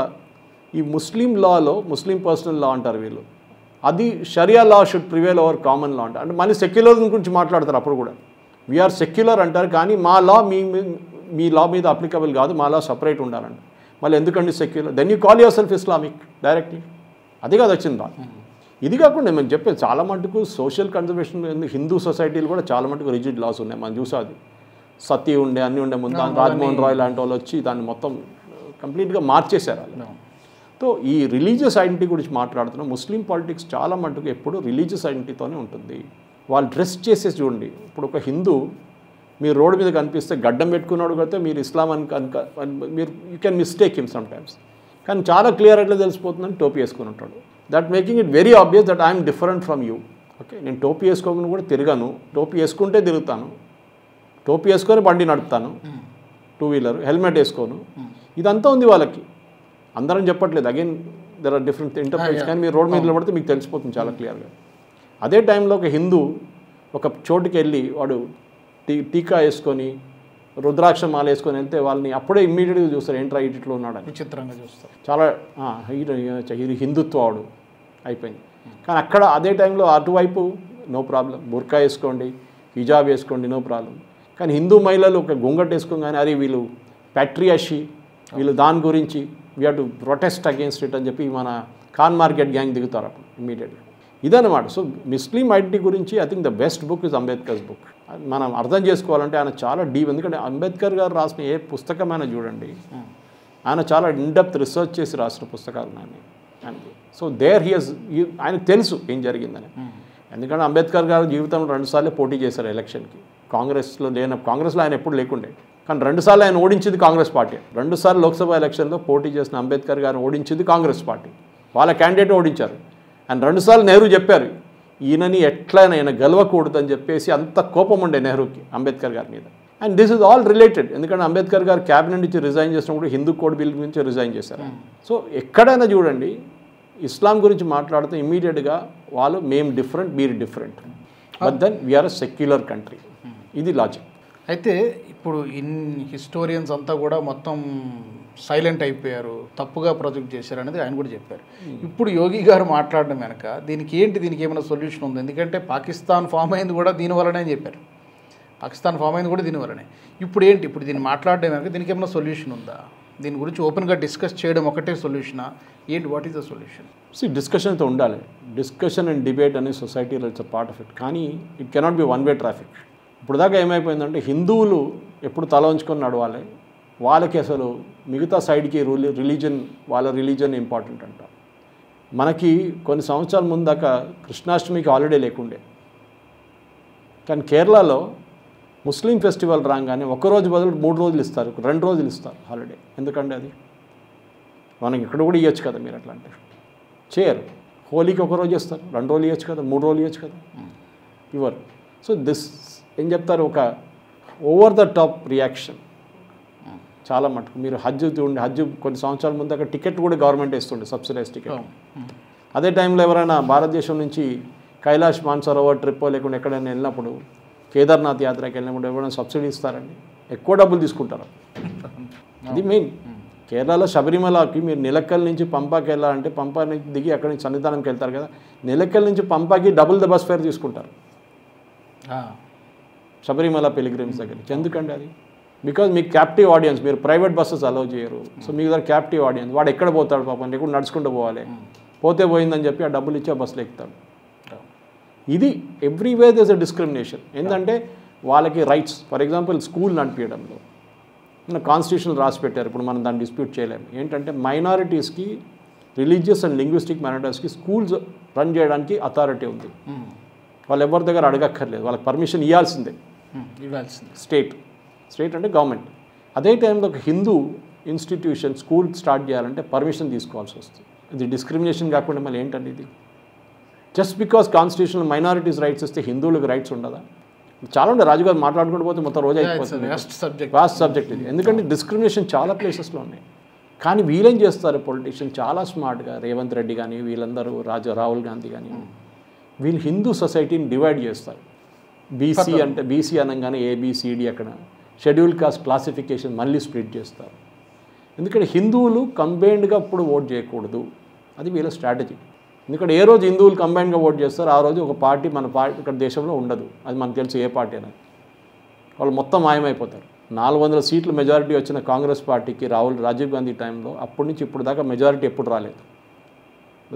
ఈ ముస్లిం లాలో ముస్లిం పర్సనల్ లా అంటారు వీళ్ళు. అది sharia law should prevail over common law అంటారు. అంటే మళ్ళీ సెక్యులర్ గురించి మాట్లాడతారు అప్పుడు కూడా. వీఆర్ సెక్యులర్ అంటారు కానీ మా లా మీ లా మీద అప్లికబుల్ కాదు, మా లా సపరేట్ ఉండాలంట. మళ్ళీ ఎందుకండి secular? Then you call yourself Islamic directly. అది కాదు వచ్చింది రా. ఇది కాకుండా మేము చెప్పేది చాలా మటుకు సోషల్ కన్జర్వేషన్ హిందూ సొసైటీలు కూడా చాలా మటుకు రిజిడ్ లాస్ ఉన్నాయి. మనం చూసాది సతీ ఉండే అన్నీ ఉండే ముందు రాజ్మోహన్ రాయ్ లాంటి వాళ్ళు వచ్చి దాన్ని మొత్తం కంప్లీట్గా మార్చేశారు వాళ్ళు. సో ఈ రిలీజియస్ ఐడెంటిటీ గురించి మాట్లాడుతున్నాం. ముస్లిం పాలిటిక్స్ చాలా మటుకు ఎప్పుడు రిలీజియస్ ఐడెంటిటీతోనే ఉంటుంది. వాళ్ళు డ్రెస్ చేసేసి చూడండి. ఇప్పుడు ఒక హిందూ మీరు రోడ్డు మీద కనిపిస్తే గడ్డం పెట్టుకున్నాడు కడితే మీరు ఇస్లాం మీరు you can mistake him some times. కానీ చాలా క్లియర్ ఎట్లా తెలిసిపోతుందని టోపీ వేసుకుని ఉంటాడు. That making it very obvious that I'm different from you. Okay, నేను టోపీ వేసుకోకుండా కూడా తిరగను, టోపీ వేసుకుంటే తిరుగుతాను, టోపీ వేసుకొని బండి నడుపుతాను, 2 వీలర్, హెల్మెట్ వేసుకోను. ఇదంతా ఉంది వాళ్ళకి. అందరం చెప్పట్లేదు, again there are different interpretations. కానీ మీరు రోడ్ మీద నిలబడితే మీకు తెలిసిపోతుంది చాలా క్లియర్గా. అదే టైంలో ఒక హిందూ ఒక చోటుకి వెళ్ళి వాడు టీకా వేసుకొని రుద్రాక్ష మాల వేసుకొని వెళ్తే వాళ్ళని అప్పుడే ఇమ్మీడియట్గా చూస్తారు, ఏంట్రా ఇట్లో ఉన్నాడని విచిత్రంగా చూస్తారు. చాలా ఇది హిందుత్వాడు అయిపోయింది. కానీ అక్కడ అదే టైంలో అటువైపు నో ప్రాబ్లం, బుర్కా వేసుకోండి, హిజాబ్ వేసుకోండి, నో ప్రాబ్లం. కానీ హిందూ మహిళలు ఒక గొంగట్ వేసుకోగానే అరే వీళ్ళు ప్యాట్రియాషి, వీళ్ళు దాని గురించి we have to protest against it అని చెప్పి మన ఖాన్ మార్కెట్ గ్యాంగ్ దిగుతారు అప్పుడు ఇమ్మీడియట్గా. ఇదన్నమాట. సో ముస్లిం ఐడెంటిటీ గురించి I think the best book is Ambedkar's book. మనం అర్థం చేసుకోవాలంటే ఆయన చాలా డీప్. ఎందుకంటే అంబేద్కర్ గారు రాసిన ఏ పుస్తకమైనా చూడండి, ఆయన చాలా ఇన్డెప్త్ రీసెర్చ్ చేసి రాసిన పుస్తకాలు ఆయనకి. సో ఆయనకు తెలుసు ఏం జరిగిందని. ఎందుకంటే అంబేద్కర్ గారు జీవితంలో 2 సార్లు పోటీ చేశారు ఎలక్షన్కి. కాంగ్రెస్లో ఆయన ఎప్పుడు లేకుండే, కానీ 2 సార్లు ఆయన ఓడించింది కాంగ్రెస్ పార్టీ. 2 సార్లు లోక్సభ ఎలక్షన్లో పోటీ చేసిన అంబేద్కర్ గారిని ఓడించింది కాంగ్రెస్ పార్టీ. వాళ్ళ క్యాండిడేట్ ఓడించారు. అండ్ 2 సార్లు నెహ్రూ చెప్పారు ఈయనని ఎట్లయినా ఈయన గెలవకూడదని చెప్పేసి అంత కోపం ఉండే నెహ్రూకి అంబేద్కర్ గారి మీద. And this is all related. ఎందుకంటే అంబేద్కర్ గారు క్యాబినెట్ నుంచి రిజైన్ చేసినప్పుడు హిందూ కోడ్ బిల్ నుంచి రిజైన్ చేశారు. సో ఎక్కడైనా చూడండి ఇస్లాం గురించి మాట్లాడితే ఇమ్మీడియట్గా వాళ్ళు మేము డిఫరెంట్, మీరు different, but then we are a secular country. ఇది లాజిక్. అయితే ఇప్పుడు హిస్టోరియన్స్ అంతా కూడా మొత్తం సైలెంట్ అయిపోయారు, తప్పుగా ప్రొజెక్ట్ చేశారు అనేది ఆయన కూడా చెప్పారు. ఇప్పుడు యోగి గారు మాట్లాడడం వెనక దీనికి ఏమైనా సొల్యూషన్ ఉంది? ఎందుకంటే పాకిస్తాన్ ఫామ్ అయింది కూడా దీనివల్లనే అని చెప్పారు. పాకిస్తాన్ ఫామ్ అయింది కూడా దీనివల్లనే. ఇప్పుడు దీన్ని మాట్లాడడం వెనక దీనికి ఏమైనా సొల్యూషన్ ఉందా? దీని గురించి ఓపెన్గా డిస్కస్ చేయడం ఒకటే సొల్యూషనా ఏంటి? What is the solution? Discussion అయితే ఉండాలి. డిస్కషన్ అండ్ డిబేట్ అనే సొసైటీలో it's a part of it. కానీ it cannot be one way traffic. ఇప్పుడు దాకా ఏమైపోయిందంటే హిందువులు ఎప్పుడు తల ఉంచుకొని నడవాలి, వాళ్ళకి అసలు మిగతా సైడ్కి వాళ్ళ రిలీజన్ ఇంపార్టెంట్ అంట. మనకి కొన్ని సంవత్సరాల ముందు దాకా కృష్ణాష్టమికి హాలిడే లేకుండే, కానీ కేరళలో ముస్లిం ఫెస్టివల్ రాగానే ఒక్కరోజు బదులు 3 రోజులు ఇస్తారు, 2 రోజులు ఇస్తారు హాలిడే. ఎందుకంటే అది మనకి ఇక్కడ కూడా ఇవ్వచ్చు కదా, మీరు అట్లా అంటే చేయరు. హోలీకి 1 రోజు ఇస్తారు, 2 రోజులు ఇవ్వచ్చు కదా, 3 రోజులు ఇవ్వచ్చు కదా, ఇవ్వరు. సో ఏం చెప్తారు, ఒక ఓవర్ ద టాప్ రియాక్షన్ చాలా మటుకు. మీరు హజ్ కొన్ని సంవత్సరాల ముందు అక్కడ టికెట్ కూడా గవర్నమెంట్ ఇస్తుండే, సబ్సిడైజ్ టికెట్. అదే టైంలో ఎవరైనా భారతదేశం నుంచి కైలాష్ మాన్సరోవర్ ట్రిప్ లేకుండా ఎక్కడైనా వెళ్ళినప్పుడు, కేదార్నాథ్ యాత్రకి వెళ్ళినప్పుడు ఎవరైనా సబ్సిడీ ఇస్తారండి, ఎక్కువ డబ్బులు తీసుకుంటారు. అది మెయిన్. కేరళలో శబరిమలకి మీరు నిలక్కల్ నుంచి పంపాకి వెళ్ళాలంటే పంపా నుంచి దిగి అక్కడి నుంచి సన్నిధానంకి వెళ్తారు కదా, నిలక్కల్ నుంచి పంపాకి డబుల్ ద బస్ ఫేర్ తీసుకుంటారు శబరిమల పిలిగ్రిమ్స్ దగ్గర నుంచి. ఎందుకండి అది? బికాజ్ మీకు క్యాప్టివ్ ఆడియన్స్, మీరు ప్రైవేట్ బస్సెస్ అలౌ చేయరు. సో మీకు దగ్గర క్యాప్టివ్ ఆడియన్స్, వాడు ఎక్కడ పోతాడు పాపం, లేకుండా నడుచుకుంటూ పోవాలి, పోతే పోయిందని చెప్పి ఆ డబ్బులు ఇచ్చి ఆ బస్సులో ఎక్కుతాడు. ఇది ఎవ్రీవేర్ దేస్ అ డిస్క్రిమినేషన్. ఏంటంటే వాళ్ళకి రైట్స్, ఫర్ ఎగ్జాంపుల్ స్కూల్ నడిపించడంలో కాన్స్టిట్యూషన్ రాసి పెట్టారు, ఇప్పుడు మనం దాన్ని డిస్ప్యూట్ చేయలేము. ఏంటంటే మైనారిటీస్కి, రిలీజియస్ అండ్ లింగ్విస్టిక్ మైనారిటీస్కి స్కూల్స్ రన్ చేయడానికి అథారిటీ ఉంది. వాళ్ళు ఎవరి దగ్గర అడగక్కర్లేదు, వాళ్ళకి పర్మిషన్ ఇవ్వాల్సిందే స్టేట్ అంటే గవర్నమెంట్. అదే టైంలో ఒక హిందూ ఇన్స్టిట్యూషన్ స్కూల్ స్టార్ట్ చేయాలంటే పర్మిషన్ తీసుకోవాల్సి వస్తుంది. ఇది డిస్క్రిమినేషన్ కాకుండా మళ్ళీ ఏంటండి ఇది? Just because constitution minorities rights ఇస్తే హిందువులకు రైట్స్ ఉండదా? చాలా ఉండే, రాజుగారు మాట్లాడుకుంటూ పోతే మొత్తం రోజు అయిపోతుంది. వాస్ట్ సబ్జెక్ట్ ఇది. ఎందుకంటే డిస్క్రిమినేషన్ చాలా ప్లేసెస్లో ఉన్నాయి. కానీ వీళ్ళేం చేస్తారు, పొలిటీషియన్ చాలా స్మార్ట్గా, రేవంత్ రెడ్డి కానీ వీళ్ళందరూ, రాహుల్ గాంధీ కానీ, వీళ్ళు హిందూ సొసైటీని డివైడ్ చేస్తారు. బీసీ అనగానే ఏబిసిడి, అక్కడ షెడ్యూల్ కాస్ట్ క్లాసిఫికేషన్ మళ్ళీ స్ప్లిట్ చేస్తారు. ఎందుకంటే హిందువులు కంబైన్డ్గా ఇప్పుడు ఓట్ చేయకూడదు, అది వీళ్ళ స్ట్రాటజీ. ఎందుకంటే ఏ రోజు హిందువులు కంబైన్డ్గా ఓట్ చేస్తారో ఆ రోజు ఒక పార్టీ మన ఇక్కడ దేశంలో ఉండదు. అది మనకు తెలుసు ఏ పార్టీ అనేది. వాళ్ళు మొత్తం మాయమైపోతారు. 400 సీట్లు మెజారిటీ వచ్చిన కాంగ్రెస్ పార్టీకి రాజీవ్ గాంధీ టైంలో అప్పటి నుంచి ఇప్పుడు దాకా మెజారిటీ ఎప్పుడు రాలేదు.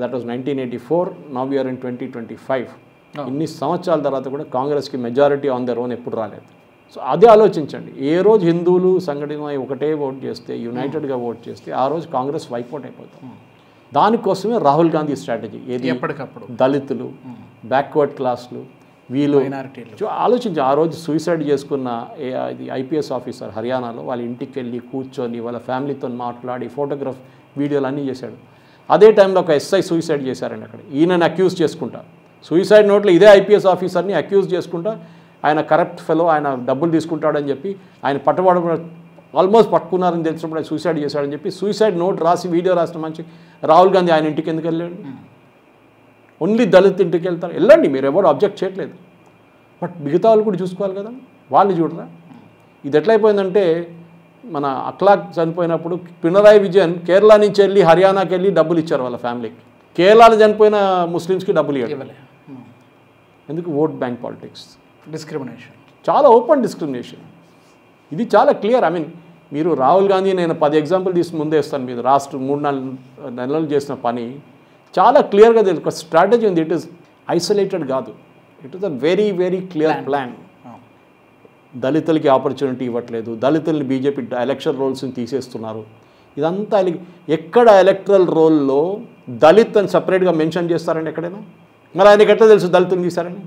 That was 1984. Now we are in 2025. ఇన్ని సంవత్సరాల తర్వాత కూడా కాంగ్రెస్కి మెజారిటీ ఆన్ దర్ ఓన్ ఎప్పుడు రాలేదు. సో అదే ఆలోచించండి. ఏ రోజు హిందువులు సంఘటితమై ఒకటే ఓట్ చేస్తే, యునైటెడ్గా ఓట్ చేస్తే ఆ రోజు కాంగ్రెస్ వైపౌట్ అయిపోతాం. దానికోసమే రాహుల్ గాంధీ స్ట్రాటజీ. ఏది? ఎప్పటికప్పుడు దళితులు, బ్యాక్వర్డ్ క్లాసులు, వీళ్ళు ఆలోచించి ఆ రోజు సూసైడ్ చేసుకున్న ఐపీఎస్ ఆఫీసర్ హర్యానాలో వాళ్ళ ఇంటికి వెళ్ళి కూర్చొని వాళ్ళ ఫ్యామిలీతో మాట్లాడి ఫోటోగ్రాఫ్ వీడియోలు అన్నీ చేశాడు. అదే టైంలో ఒక ఎస్ఐ సూసైడ్ చేశారండి అక్కడ. ఈయనని అక్యూజ్ చేసుకుంటా, సూసైడ్ నోట్లో ఇదే ఐపీఎస్ ఆఫీసర్ని అక్యూజ్ చేసుకుంటా, ఆయన కరప్ట్ ఫెలో, ఆయన డబ్బులు తీసుకుంటాడని చెప్పి ఆయన ఆల్మోస్ట్ పట్టుకున్నారని తెలిసినప్పుడు ఆయన సూసైడ్ చేశాడని చెప్పి సూసైడ్ నోట్ రాసి వీడియో రాసిన మంచి రాహుల్ గాంధీ ఆయన ఇంటికి ఎందుకు వెళ్ళాడు? ఓన్లీ దళిత్ ఇంటికి వెళ్తారు, వెళ్ళండి, మీరు ఎవరు అబ్జెక్ట్ చేయట్లేదు. బట్ మిగతా వాళ్ళు కూడా చూసుకోవాలి కదా, వాళ్ళు చూడరా? ఇది ఎట్లయిపోయిందంటే, మన అఖ్లాక్ చనిపోయినప్పుడు పినరాయి విజయన్ కేరళ నుంచి వెళ్ళి హర్యానాకి వెళ్ళి డబ్బులు ఇచ్చారు వాళ్ళ ఫ్యామిలీకి. కేరళలో చనిపోయిన ముస్లిమ్స్కి డబ్బులు ఇవ్వాలి. ఎందుకు? ఓట్ బ్యాంక్ పాలిటిక్స్, డిస్క్రిమినేషన్, చాలా ఓపెన్ డిస్క్రిమినేషన్. ఇది చాలా క్లియర్. ఐ మీన్, మీరు రాహుల్ గాంధీ, నేను 10 ఎగ్జాంపుల్ తీసి ముందే ఇస్తాను. మీరు 3-4 నెలలు చేసిన పని చాలా క్లియర్గా తెలుసు. ఒక స్ట్రాటజీ ఉంది. ఇట్ ఈస్ ఐసోలేటెడ్ కాదు, it is a very very clear plan. దళితులకి ఆపర్చునిటీ ఇవ్వట్లేదు, దళితుల్ని బీజేపీ ఎలక్షన్ రోల్స్ని తీసేస్తున్నారు. ఇదంతా ఎక్కడ ఎలక్టరల్ రోల్లో దళిత్ అని సపరేట్గా మెన్షన్ చేస్తారండి ఎక్కడైనా? మరి ఆయనకి ఎట్లా తెలుసు దళితుని తీశారని?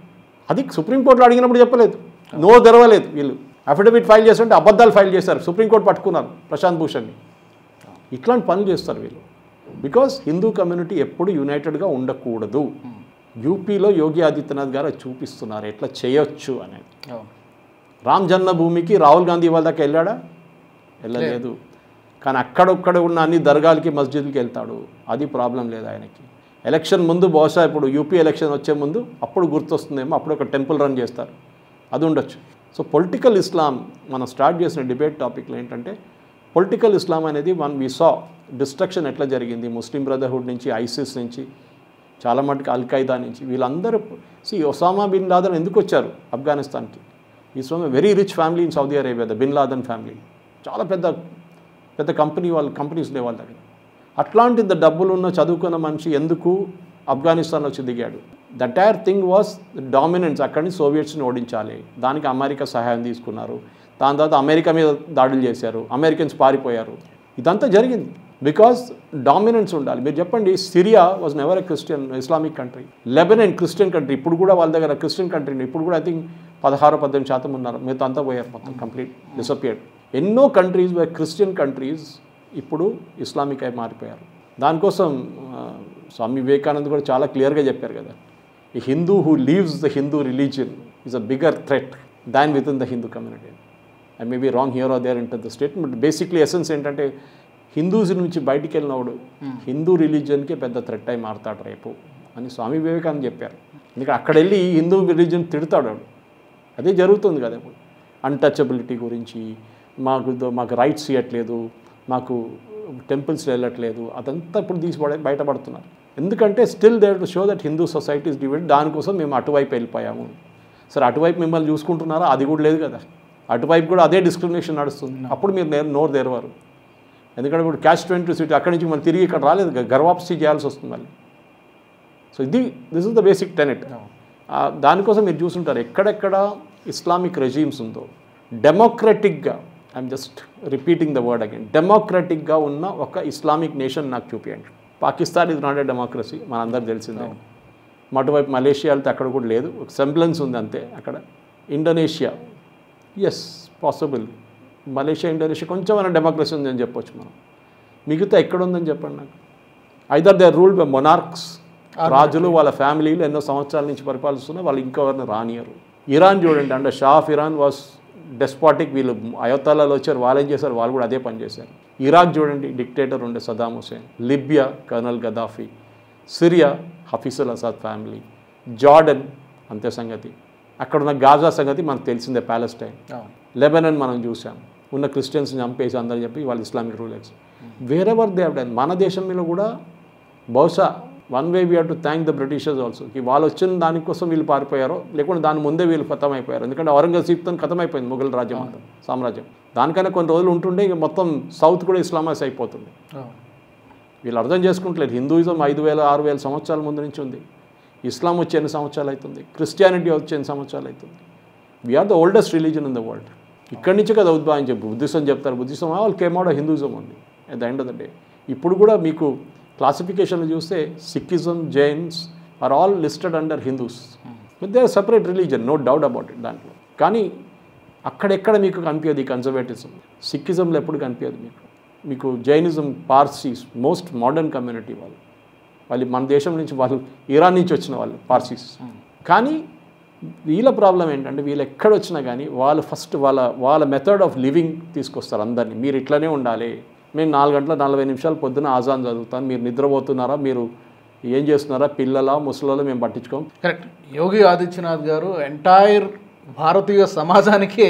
అది సుప్రీంకోర్టులో అడిగినప్పుడు చెప్పలేదు, నో తెరవలేదు. వీళ్ళు అఫిడవిట్ ఫైల్ చేస్తుంటే అబద్ధాలు ఫైల్ చేశారు, సుప్రీంకోర్టు పట్టుకున్నారు ప్రశాంత్ భూషణ్ని. ఇట్లాంటి పనులు చేస్తారు వీళ్ళు. బికాస్ హిందూ కమ్యూనిటీ ఎప్పుడు యునైటెడ్గా ఉండకూడదు. యూపీలో యోగి ఆదిత్యనాథ్ గారు చూపిస్తున్నారు ఎట్లా చేయొచ్చు అనేది. రామ్ జన్మభూమికి రాహుల్ గాంధీ వాళ్ళ దాకా వెళ్ళాడా? వెళ్ళలేదు. కానీ అక్కడొక్కడ ఉన్న అన్ని దర్గాలకి, మస్జిద్లకి వెళ్తాడు. అది ప్రాబ్లం లేదు ఆయనకి. ఎలక్షన్ ముందు బహుశా ఇప్పుడు యూపీ ఎలక్షన్ వచ్చే ముందు అప్పుడు గుర్తొస్తుందేమో, అప్పుడు ఒక టెంపుల్ రన్ చేస్తారు, అది ఉండొచ్చు. సో పొలిటికల్ ఇస్లాం మనం స్టార్ట్ చేసిన డిబేట్ టాపిక్లో ఏంటంటే పొలిటికల్ ఇస్లాం అనేది వి సా డిస్ట్రక్షన్ ఎట్లా జరిగింది ముస్లిం బ్రదర్హుడ్ నుంచి, ఐసిస్ నుంచి, చాలా మటుకు అల్ఖైదా నుంచి, వీళ్ళందరూ ఒసామా బిన్ లాదన్ ఎందుకు వచ్చారు ఆఫ్ఘనిస్తాన్కి? Is from a very rich family in Saudi Arabia, the bin Laden family. చాలా పెద్ద పెద్ద కంపెనీస్ లేవు వాళ్ళ దగ్గర. అట్లాంటి డబ్బులు ఉన్న చదువుకున్న మనిషి ఎందుకు ఆఫ్ఘనిస్తాన్లో వచ్చి దిగాడు? The entire thing was dominance. అక్కడి నుంచి సోవియట్స్ని ఓడించాలి, దానికి అమెరికా సహాయం తీసుకున్నారు. దాని తర్వాత అమెరికా మీద దాడులు చేశారు, అమెరికన్స్ పారిపోయారు. ఇదంతా జరిగింది బికాస్ డామినెన్స్ ఉండాలి. మీరు చెప్పండి, Syria was never a Christian Islamic country. Lebanon Christian country, ఇప్పుడు కూడా వాళ్ళ దగ్గర క్రిస్టియన్ కంట్రీ. ఇప్పుడు కూడా ఐ థింక్ 16-18% ఉన్నారు, మిగతా అంతా పోయారు, మొత్తం కంప్లీట్ డిసపియర్డ్. ఎన్నో కంట్రీస్ క్రిస్టియన్ కంట్రీస్ ఇప్పుడు ఇస్లామిక్ అయి మారిపోయారు. దానికోసం స్వామి వివేకానంద కూడా చాలా క్లియర్గా చెప్పారు కదా, ఈ Hindu who leaves the Hindu religion is a bigger threat than within the Hindu community. I may be wrong here or there inter the statement. Basically essence ఏంటంటే హిందూస్ నుంచి బయటికి వెళ్ళినవాడు హిందూ రిలీజియన్కే పెద్ద థ్రెట్ అయి మారుతాడు రేపు అని స్వామి వివేకానంద చెప్పారు. ఎందుకంటే అక్కడ వెళ్ళి హిందూ రిలీజియన్ తిడతాడు వాడు. అదే జరుగుతుంది కదా ఇప్పుడు. అన్టచబిలిటీ గురించి, మాకు రైట్స్ ఇవ్వట్లేదు, మాకు టెంపుల్స్ వెళ్ళట్లేదు, అదంతా ఇప్పుడు బయటపడుతున్నారు. ఎందుకంటే still there to show that Hindu society is divided. దానికోసం మేము అటువైపు వెళ్ళిపోయాము. సరే, అటువైపు మిమ్మల్ని చూసుకుంటున్నారా? అది కూడా లేదు కదా. అటువైపు కూడా అదే డిస్క్రిమినేషన్ నడుస్తుంది. అప్పుడు మీరు నోరు తెరవారు. ఎందుకంటే ఇప్పుడు Catch-22 అక్కడి నుంచి మనం తిరిగి ఇక్కడ రాలేదు, గర్వాప్సి చేయాల్సి వస్తుంది మళ్ళీ. So this is the basic tenet. దానికోసం మీరు చూసుంటారు ఎక్కడెక్కడ ఇస్లామిక్ రెజీమ్స్ ఉందో డెమోక్రటిక్గా, I'm just repeating the word again, డెమోక్రటిక్గా ఉన్న ఒక ఇస్లామిక్ నేషన్ నాకు చూపించండి. Pakistan is not a democracy, మనందరూ తెలిసిందే. అటువైపు మలేషియా వెళ్తే అక్కడ కూడా లేదు, ఒక సెంబ్లెన్స్ ఉంది అంతే అక్కడ. Indonesia, yes possible. Malaysia, Indonesia కొంచెం మన డెమోక్రసీ ఉందని చెప్పొచ్చు మనం. మిగతా ఎక్కడ ఉందని చెప్పండి నాకు. ఐదర్ దే రూల్డ్ బై మొనార్క్స్, రాజులు వాళ్ళ ఫ్యామిలీలు ఎన్నో సంవత్సరాల నుంచి పరిపాలిస్తున్నా, వాళ్ళు ఇంకెవరిని రానియరు. ఇరాన్ చూడండి, అంటే Shah of Iran was despotic. వీళ్ళు అయోతాలలో వచ్చారు, వాళ్ళు ఏం చేశారు? వాళ్ళు కూడా అదే పని చేశారు. ఇరాక్ చూడండి, డిక్టేటర్ ఉండే Saddam Hussein. Libya colonel Gaddafi. Syria Hafez al Assad family. Jordan అంతే సంగతి. అక్కడ ఉన్న గాజా సంగతి మనకు తెలిసిందే, ప్యాలెస్టైన్. లెబనాన్ మనం చూసాం, ఉన్న క్రిస్టియన్స్ని చంపేసి అందరూ చెప్పి వాళ్ళు Islamic rulers. Wherever they have done. మన దేశంలో కూడా బహుశా one way we have to thank the Britishers also. వాళ్ళు వచ్చిన దానికోసం వీళ్ళు పారిపోయారో, లేకుంటే దాని ముందే వీళ్ళు ఖతమైపోయారు. ఎందుకంటే ఔరంగజేబ్తో ఖతమైపోయింది మొఘల్ రాజ్యం అంతా, సామ్రాజ్యం. దానికన్నా కొన్ని రోజులు ఉంటుండే ఇక మొత్తం సౌత్ కూడా ఇస్లామైజ్ అయిపోతుంది. వీళ్ళు అర్థం చేసుకుంటలేదు. హిందూయిజం 5,000-6,000 సంవత్సరాల ముందు నుంచి ఉంది. ఇస్లాం వచ్చి ఎన్ని సంవత్సరాలు అవుతుంది, క్రిస్టియానిటీ వచ్చి ఎన్ని సంవత్సరాలు అవుతుంది. We are the oldest religion in the world. ఇక్కడి నుంచి కదా ఉద్భవించి బుద్ధిజం చెప్తారు. Buddhism all came out of Hinduism ఉంది at the end of the day. ఇప్పుడు కూడా మీకు క్లాసిఫికేషన్లు చూస్తే Sikhism, Jains are all listed under Hindus. With they separate religion, no doubt about it. దాంట్లో కానీ అక్కడెక్కడ మీకు కనిపించదు ఈ కన్జర్వేటిజం. సిక్కిజంలో ఎప్పుడు కనిపించదు మీకు Jainism, Parsis, most modern community వాళ్ళు మన దేశం నుంచి, వాళ్ళు ఇరాన్ నుంచి వచ్చిన వాళ్ళు పార్సీస్. కానీ వీళ్ళ ప్రాబ్లం ఏంటంటే వీళ్ళు ఎక్కడ వచ్చినా కానీ వాళ్ళు ఫస్ట్ వాళ్ళ మెథడ్ ఆఫ్ లివింగ్ తీసుకొస్తారు అందరినీ. మీరు ఇట్లనే ఉండాలి, మేము 4 గంటల 40 నిమిషాలు పొద్దున ఆజాన్ చదువుతాను, మీరు నిద్రపోతున్నారా, మీరు ఏం చేస్తున్నారా, పిల్లల ముసలిలో మేము పట్టించుకోం. కరెక్ట్. యోగి ఆదిత్యనాథ్ గారు ఎంటైర్ భారతీయ సమాజానికే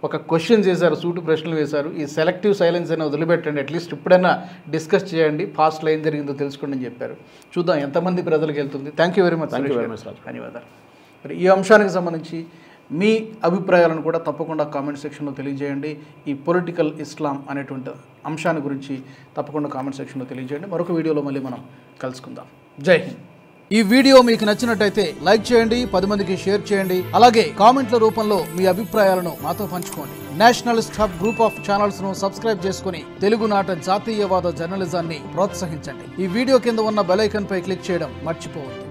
ఒక క్వశ్చన్ చేశారు, సూటు ప్రశ్నలు వేశారు. ఈ సెలెక్టివ్ సైలెన్స్ అని వదిలిపెట్టండి, అట్లీస్ట్ ఇప్పుడైనా డిస్కస్ చేయండి, పాస్ట్లో ఏం జరిగిందో తెలుసుకోండి అని చెప్పారు. చూద్దాం ఎంతమంది ప్రజలకు వెళ్తుంది. Thank you very much. ధన్యవాదాలు. మరి ఈ అంశానికి సంబంధించి మీ అభిప్రాయాలను కూడా తప్పకుండా కామెంట్ సెక్షన్లో తెలియజేయండి. ఈ పొలిటికల్ ఇస్లాం అనేటువంటి అంశాన్ని గురించి తప్పకుండా కామెంట్ సెక్షన్లో తెలియజేయండి. మరొక వీడియోలో మళ్ళీ మనం కలుసుకుందాం. జై హింద్. ఈ వీడియో మీకు నచ్చినట్టయితే లైక్ చేయండి, 10 మందికి షేర్ చేయండి. అలాగే కామెంట్ల రూపంలో మీ అభిప్రాయాలను మాతో పంచుకోండి. Nationalist hub group of channels ను సబ్స్క్రైబ్ చేసుకుని తెలుగునాట జాతీయవాద జర్నలిజాన్ని ప్రోత్సహించండి. ఈ వీడియో కింద ఉన్న బెల్ ఐకాన్ పై క్లిక్ చేయడం మర్చిపోవద్దు.